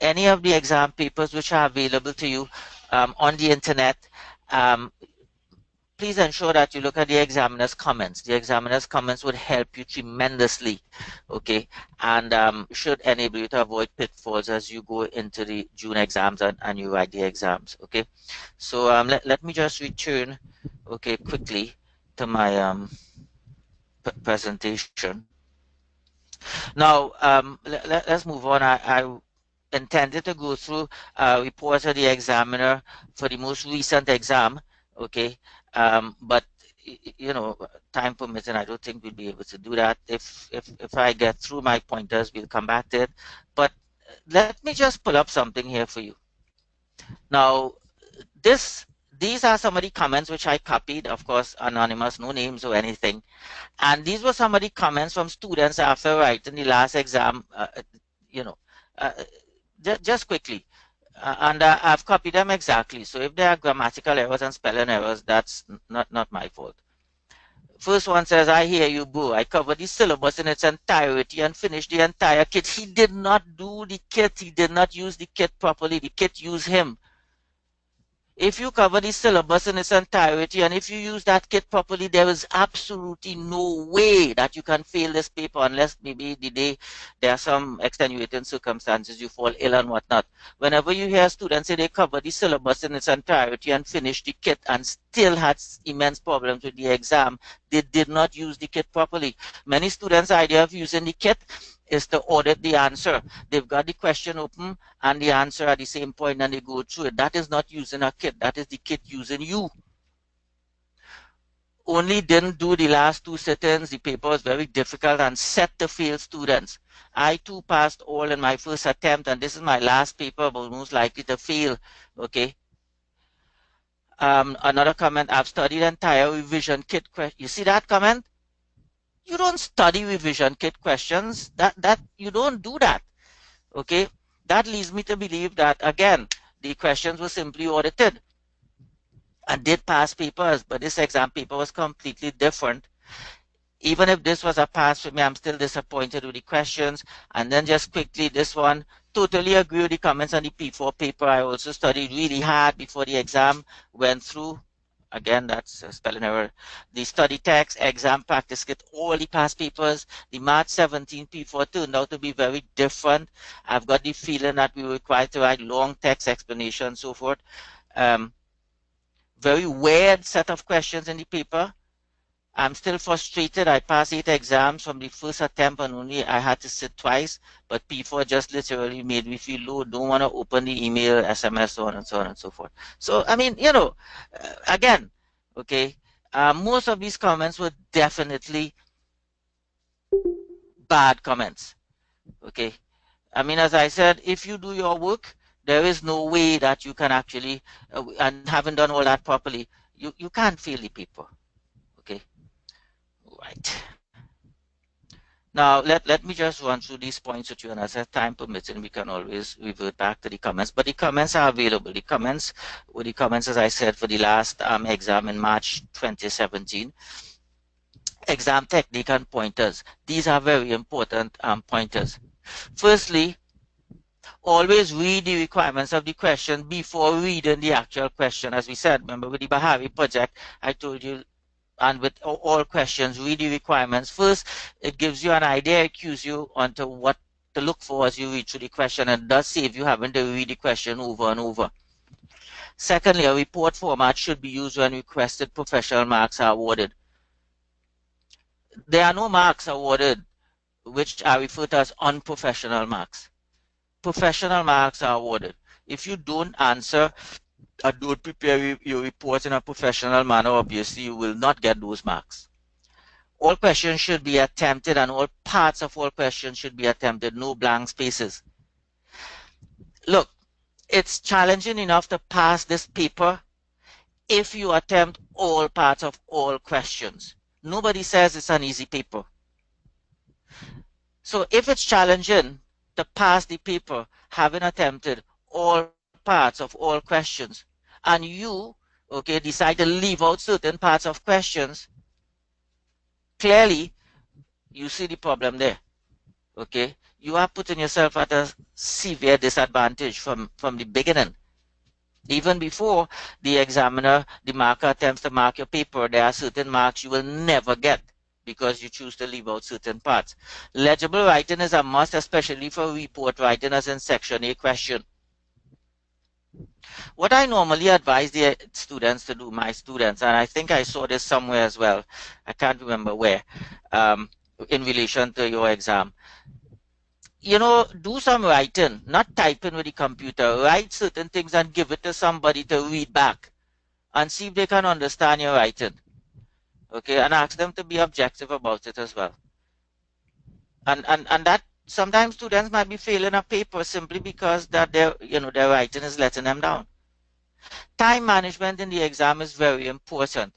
any of the exam papers which are available to you on the internet, please ensure that you look at the examiner's comments. The examiner's comments would help you tremendously, okay, and should enable you to avoid pitfalls as you go into the June exams and you write the exams, okay. So let me just return, okay, quickly to my presentation. Now, let's move on. I intended to go through reports of the examiner for the most recent exam, okay? But you know, time permitting, I don't think we'll be able to do that. If I get through my pointers, we'll come back to it. But let me just pull up something here for you. Now, these are some of the comments which I copied, of course, anonymous, no names or anything. And these were some of the comments from students after writing the last exam, you know, uh, just quickly. And I've copied them exactly. So if there are grammatical errors and spelling errors, that's not my fault. First one says, I hear you, boo. I covered the syllabus in its entirety and finished the entire kit. He did not do the kit. He did not use the kit properly. The kit used him. If you cover the syllabus in its entirety and if you use that kit properly, there is absolutely no way that you can fail this paper unless maybe the day there are some extenuating circumstances, you fall ill and whatnot. Whenever you hear students say they cover the syllabus in its entirety and finish the kit and still had immense problems with the exam, they did not use the kit properly. Many students' idea of using the kit is to audit the answer. They've got the question open and the answer at the same point and they go through it. That is not using a kit. That is the kit using you. Only didn't do the last two sit-ins. The paper was very difficult and set to fail students. I too passed all in my first attempt and this is my last paper, but most likely to fail. Okay. Another comment, I've studied entire revision kit question. You see that comment? You don't study revision kit questions. That you don't do that. Okay, that leads me to believe that again the questions were simply audited and did pass papers, but this exam paper was completely different. Even if this was a pass for me, I'm still disappointed with the questions. And then just quickly, this one, totally agree with the comments on the P4 paper. I also studied really hard before the exam went through. Again, that's a spelling error. The study text, exam practice kit, all the past papers, the March 17 P4 turned out to be very different. I've got the feeling that we were required to write long text explanation and so forth. Very weird set of questions in the paper. I'm still frustrated. I passed 8 exams from the first attempt and only I had to sit twice. But P4 just literally made me feel low. Don't want to open the email, SMS, so on and so forth. So, I mean, you know, again, okay, most of these comments were definitely bad comments. Okay. I mean, as I said, if you do your work, there is no way that you can actually, and haven't done all that properly, you can't fail the paper. Okay. Right. Now, let me just run through these points with you, and as time permitting, we can always revert back to the comments. But the comments are available. The comments were the comments, as I said, for the last exam in March 2017. Exam technique and pointers. These are very important pointers. Firstly, always read the requirements of the question before reading the actual question. As we said, remember with the Bahari project, I told you, and with all questions, read the requirements. First, it gives you an idea, it cues you onto what to look for as you read through the question, and does save you having to read the question over and over. Secondly, a report format should be used when requested professional marks are awarded. There are no marks awarded which are referred to as unprofessional marks. Professional marks are awarded. If you don't answer and don't prepare your report in a professional manner, obviously you will not get those marks. All questions should be attempted and all parts of all questions should be attempted, no blank spaces. Look, it's challenging enough to pass this paper if you attempt all parts of all questions. Nobody says it's an easy paper. So if it's challenging to pass the paper having attempted all parts of all questions, and you, okay, decide to leave out certain parts of questions, clearly you see the problem there. Okay, you are putting yourself at a severe disadvantage from the beginning. Even before the examiner, the marker attempts to mark your paper, there are certain marks you will never get because you choose to leave out certain parts. Legible writing is a must, especially for report writing as in Section A question. What I normally advise the students to do, my students, and I think I saw this somewhere as well, I can't remember where, um, in relation to your exam. Do some writing, not typing with the computer. Write certain things and give it to somebody to read back and see if they can understand your writing. Okay, and ask them to be objective about it as well. And that sometimes students might be failing a paper simply because that their writing is letting them down. Time management in the exam is very important.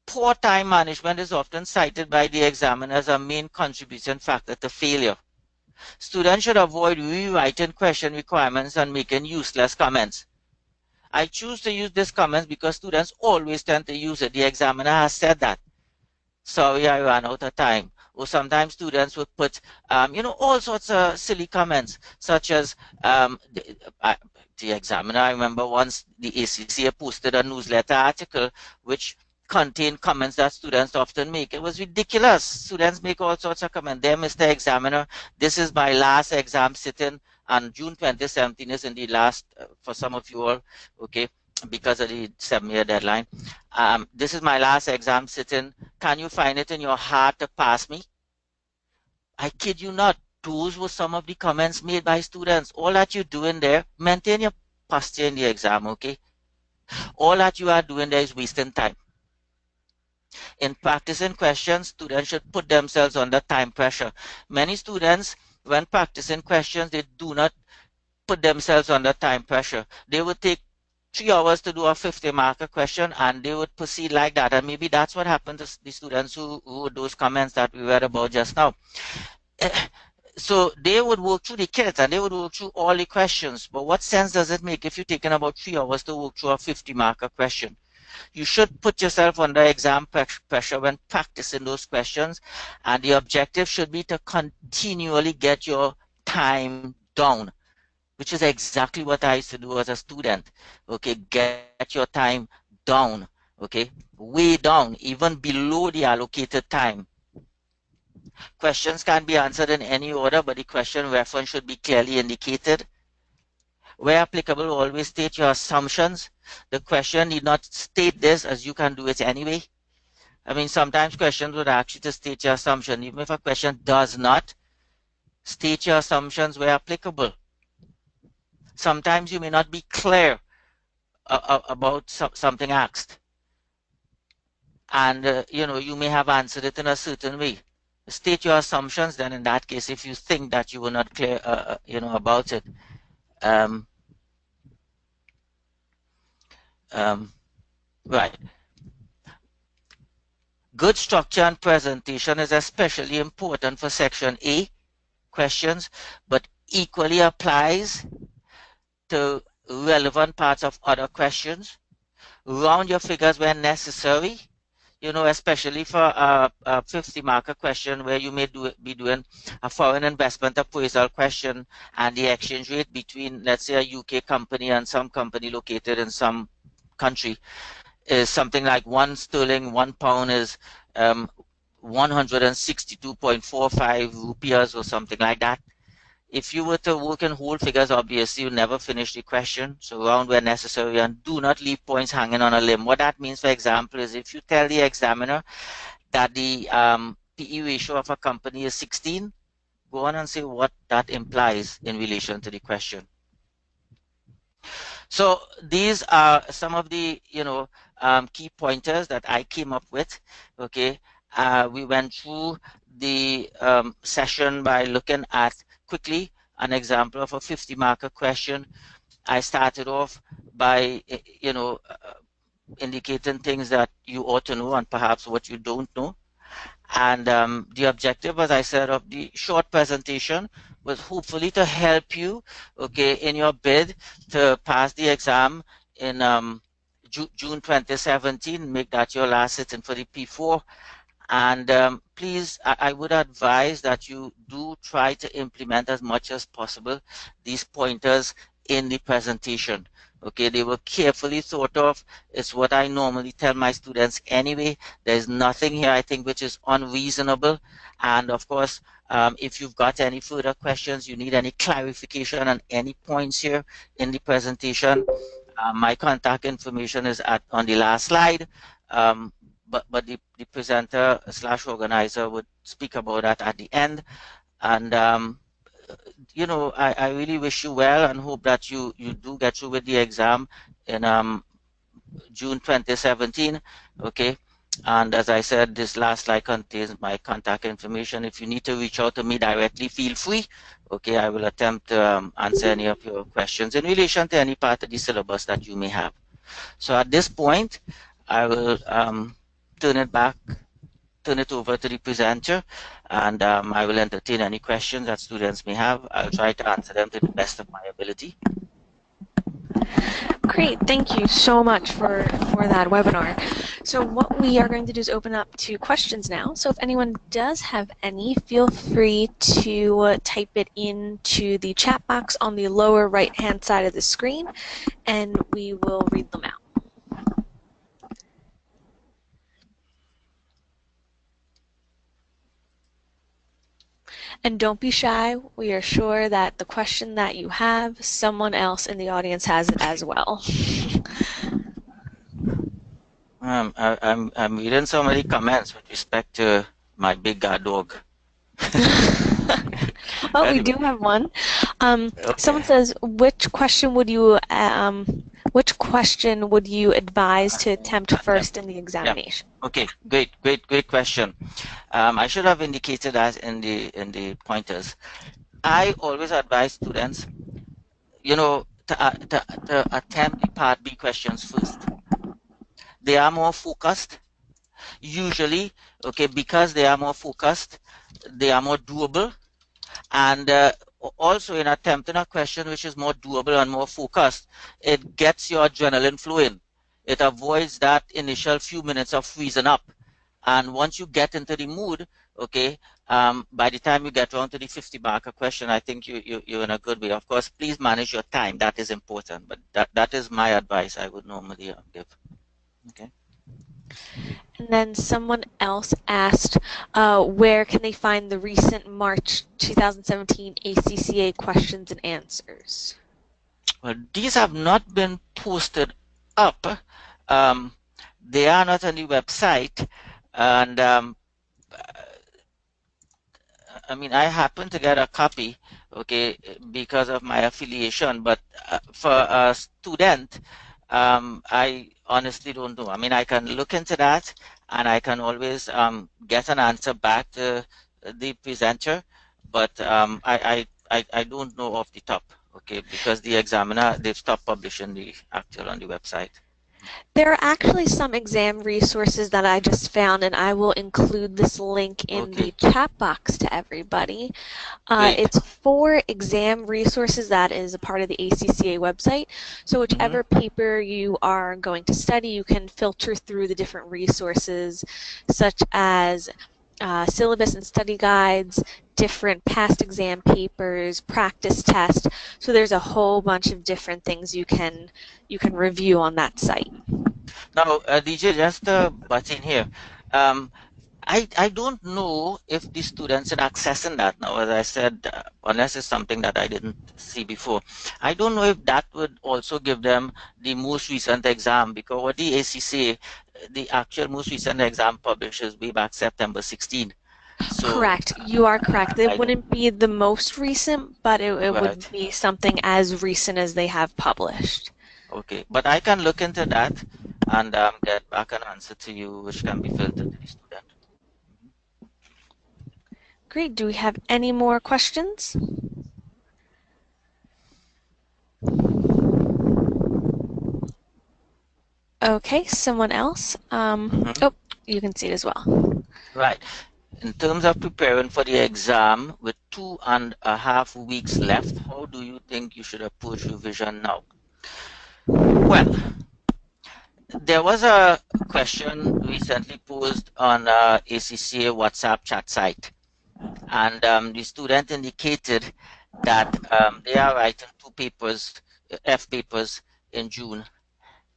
Poor time management is often cited by the examiner as a main contributing factor to failure. Students should avoid rewriting question requirements and making useless comments. I choose to use these comments because students always tend to use it. The examiner has said that. Sorry, I ran out of time. Or sometimes students would put, all sorts of silly comments, such as the examiner. I remember once the ACCA posted a newsletter article which contained comments that students often make. It was ridiculous. Students make all sorts of comments. There, Mr. Examiner, this is my last exam sitting, and June 2017 is indeed last for some of you all, okay, because of the 7-year deadline. This is my last exam sitting. Can you find it in your heart to pass me? I kid you not. Those were some of the comments made by students. All that you're doing there, maintain your posture in the exam, okay? All that you are doing there is wasting time. In practicing questions, students should put themselves under time pressure. Many students, when practicing questions, they do not put themselves under time pressure. They would take 3 hours to do a 50-marker question and they would proceed like that. And maybe that's what happened to the students who wrote those comments that we read about just now. So they would work through the kits and they would work through all the questions. But what sense does it make if you're taking about 3 hours to work through a 50-marker question? You should put yourself under exam pressure when practicing those questions, and the objective should be to continually get your time down, which is exactly what I used to do as a student. Okay, get your time down, okay, way down, even below the allocated time. Questions can be answered in any order, but the question reference should be clearly indicated. Where applicable, always state your assumptions. The question need not state this, as you can do it anyway. I mean, sometimes questions would ask you to state your assumption. Even if a question does not, state your assumptions where applicable. Sometimes you may not be clear about something asked. And, you may have answered it in a certain way. State your assumptions then in that case if you think that you were not clear, about it. Right. Good structure and presentation is especially important for Section A questions, but equally applies to relevant parts of other questions. Round your figures when necessary, especially for a 50-marker question where you may be doing a foreign investment appraisal question and the exchange rate between, let's say, a UK company and some company located in some country is something like 1 sterling, 1 pound is 162.45 rupees or something like that. If you were to work in whole figures, obviously you never finish the question. So round where necessary and do not leave points hanging on a limb. What that means, for example, is if you tell the examiner that the PE ratio of a company is 16, go on and say what that implies in relation to the question. So these are some of the key pointers that I came up with. Okay, we went through the session by looking at quickly an example of a 50-marker question. I started off by indicating things that you ought to know and perhaps what you don't know. And the objective, as I said, of the short presentation was hopefully to help you, okay, in your bid to pass the exam in June 2017, make that your last sitting for the P4. And please, I would advise that you do try to implement as much as possible these pointers in the presentation. Okay, they were carefully thought of. It's what I normally tell my students anyway. There's nothing here I think which is unreasonable. And of course, if you've got any further questions, you need any clarification on any points here in the presentation, my contact information is on the last slide. Um, but the presenter slash organizer would speak about that at the end. And I really wish you well and hope that you do get through with the exam in June 2017. Okay. And as I said, this last slide contains my contact information. If you need to reach out to me directly, feel free. Okay, I will attempt to answer any of your questions in relation to any part of the syllabus that you may have. So at this point, I will turn it over to the presenter, and I will entertain any questions that students may have. I'll try to answer them to the best of my ability. Great, thank you so much for that webinar. So what we are going to do is open up to questions now. So if anyone does have any, feel free to type it into the chat box on the lower right-hand side of the screen, and we will read them out. And don't be shy. We are sure that the question that you have, someone else in the audience has it as well. I'm reading so many comments with respect to my big guard dog. Oh, we do have one. Someone says, which question would you advise to attempt first in the examination? Yeah. Okay, great question. I should have indicated that in the pointers. I always advise students, to attempt the Part B questions first. They are more focused, usually, okay, because they are more focused, they are more doable, and also in attempting a question which is more doable and more focused, it gets your adrenaline flowing. It avoids that initial few minutes of freezing up. And once you get into the mood, okay, by the time you get around to the 50 marker question, I think you're in a good way. Of course, please manage your time. That is important. But that is my advice I would normally give. Okay. And then someone else asked, where can they find the recent March 2017 ACCA questions and answers? Well, these have not been posted up. They are not on the website. And I mean, I happen to get a copy, okay, because of my affiliation. But for a student, I honestly don't know. I mean, I can look into that, and I can always get an answer back to the presenter. But I don't know off the top, okay, because the examiner, they've stopped publishing the actual on the website. There are actually some exam resources that I just found, and I will include this link in the chat box to everybody. It's for exam resources that is a part of the ACCA website. So whichever paper you are going to study, you can filter through the different resources, such as syllabus and study guides, different past exam papers, practice tests. So there's a whole bunch of different things you can review on that site. Now, DJ, just butt in here. I don't know if the students are accessing that now, as I said, unless it's something that I didn't see before. I don't know if that would also give them the most recent exam, because what the ACCA, the actual most recent exam publishes way back September 16. So, correct. You are correct. It wouldn't be the most recent, but it would be something as recent as they have published. Okay, but I can look into that and get back an answer to you, which can be filtered to the student. Great. Do we have any more questions? Okay, someone else. Oh, you can see it as well. Right. In terms of preparing for the exam with 2.5 weeks left, how do you think you should approach revision now? Well, there was a question recently posed on ACCA WhatsApp chat site, and the student indicated that they are writing 2 papers, F papers, in June,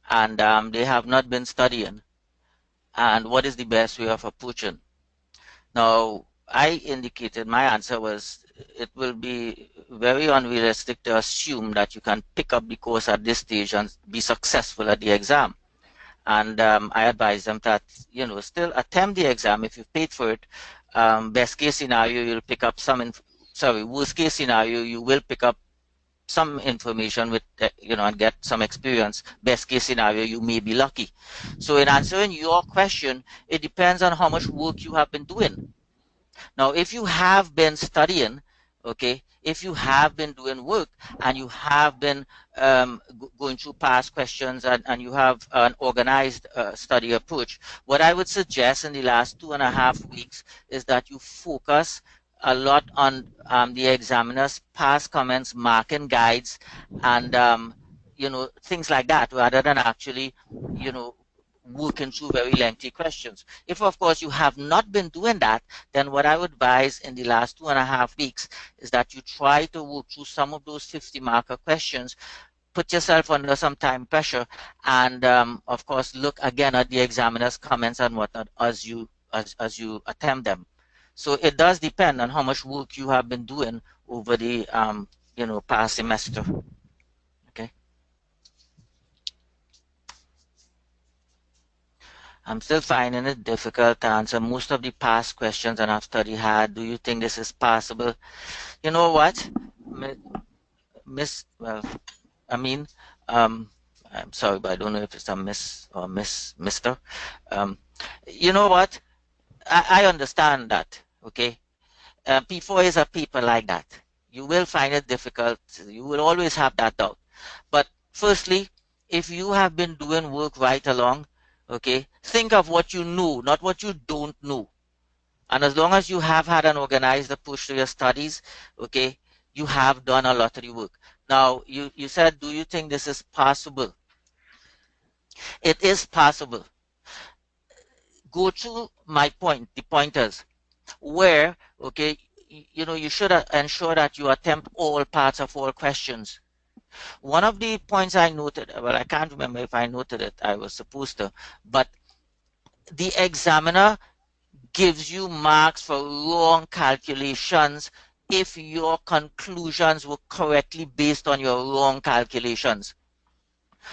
and they have not been studying, and what is the best way of approaching? Now, I indicated my answer was it will be very unrealistic to assume that you can pick up the course at this stage and be successful at the exam. And I advise them that, still attempt the exam if you've paid for it. Best case scenario, you'll pick up worst case scenario, you will pick up some information with, and get some experience. Best case scenario, you may be lucky. So in answering your question, it depends on how much work you have been doing. Now, if you have been studying, okay, if you have been doing work and you have been going through past questions, and you have an organized study approach, what I would suggest in the last 2.5 weeks is that you focus a lot on the examiner's past comments, marking guides, and things like that, rather than actually you know working through very lengthy questions. If, of course, you have not been doing that, then what I would advise in the last 2.5 weeks is that you try to work through some of those 50 marker questions, put yourself under some time pressure, and of course, look again at the examiner's comments and whatnot as you attempt them. So it does depend on how much work you have been doing over the past semester. Okay. I'm still finding it difficult to answer most of the past questions and I've studied hard. Do you think this is possible? You know what, Miss? Well, I mean, um, I'm sorry, but I don't know if it's a Miss or Mister. Um, you know what? I understand that. Okay, P4 is a paper like that. You will find it difficult. You will always have that doubt. But firstly, if you have been doing work right along, okay, think of what you know, not what you don't know. And as long as you have had an organized approach to your studies, okay, you have done a lot of the work. Now, you said, do you think this is possible? It is possible. Go through the pointers, where, okay, you should ensure that you attempt all parts of all questions. One of the points I noted, well, I can't remember if I noted it, I was supposed to, but the examiner gives you marks for wrong calculations if your conclusions were correctly based on your wrong calculations.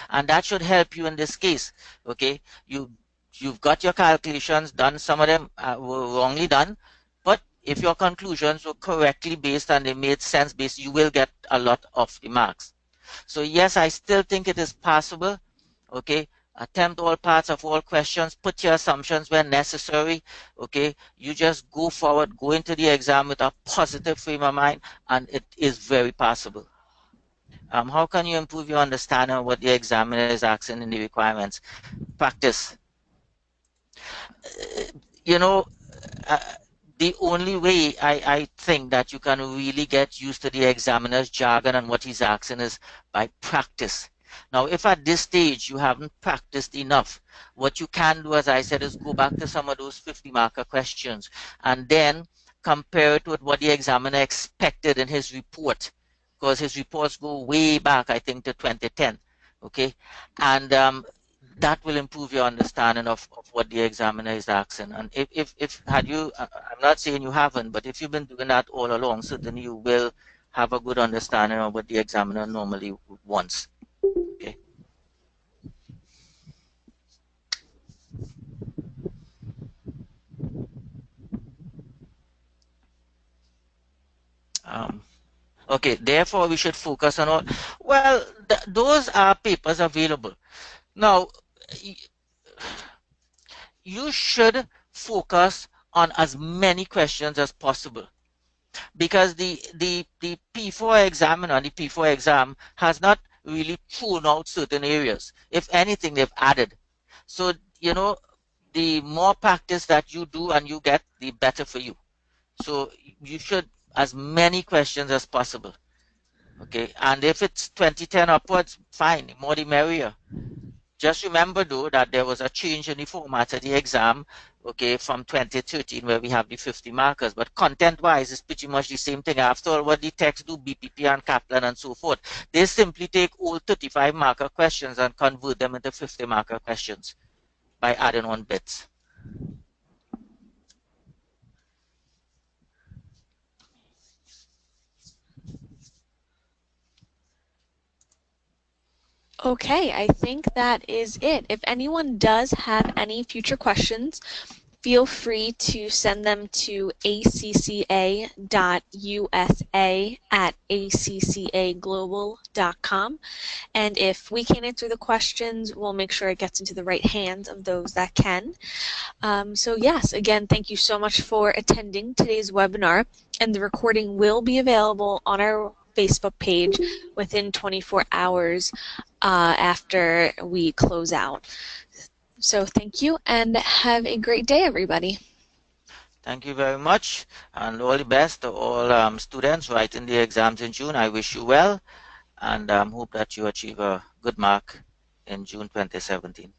And that should help you in this case. Okay, you've got your calculations done. Some of them were wrongly done, but if your conclusions were correctly based and they made sense based, you will get a lot of the marks. So yes, I still think it is possible. Okay, attempt all parts of all questions, put your assumptions where necessary. Okay, you just go forward, go into the exam with a positive frame of mind, and it is very possible. How can you improve your understanding of what the examiner is asking in the requirements? Practice. You know, uh, the only way I think that you can really get used to the examiner's jargon and what he's asking is by practice. Now, if at this stage you haven't practiced enough, what you can do, as I said, is go back to some of those 50 marker questions and then compare it with what the examiner expected in his report, because his reports go way back, I think, to 2010. Okay, and that will improve your understanding of what the examiner is asking. And if had you, I'm not saying you haven't, but if you've been doing that all along, certainly you will have a good understanding of what the examiner normally wants. Okay. Um, okay. Therefore, we should focus on all. Well, those are papers available now. You should focus on as many questions as possible, because the P4 examiner, the P4 exam has not really thrown out certain areas. If anything, they've added. So, the more practice that you do and you get, the better for you. So you should as many questions as possible. Okay. And if it's 2010 upwards, fine, the more the merrier. Just remember though that there was a change in the format of the exam, okay, from 2013 where we have the 50 markers, but content-wise it's pretty much the same thing. After all, what the text do, BPP and Kaplan and so forth, they simply take all 35 marker questions and convert them into 50 marker questions by adding on bits. Okay, I think that is it. If anyone does have any future questions, feel free to send them to acca.usa@acccaglobal.com. And if we can't answer the questions, we'll make sure it gets into the right hands of those that can. So yes, again, thank you so much for attending today's webinar, and the recording will be available on our Facebook page within 24 hours after we close out. So thank you, and have a great day, everybody. Thank you very much, and all the best to all students writing the exams in June. I wish you well, and hope that you achieve a good mark in June 2017.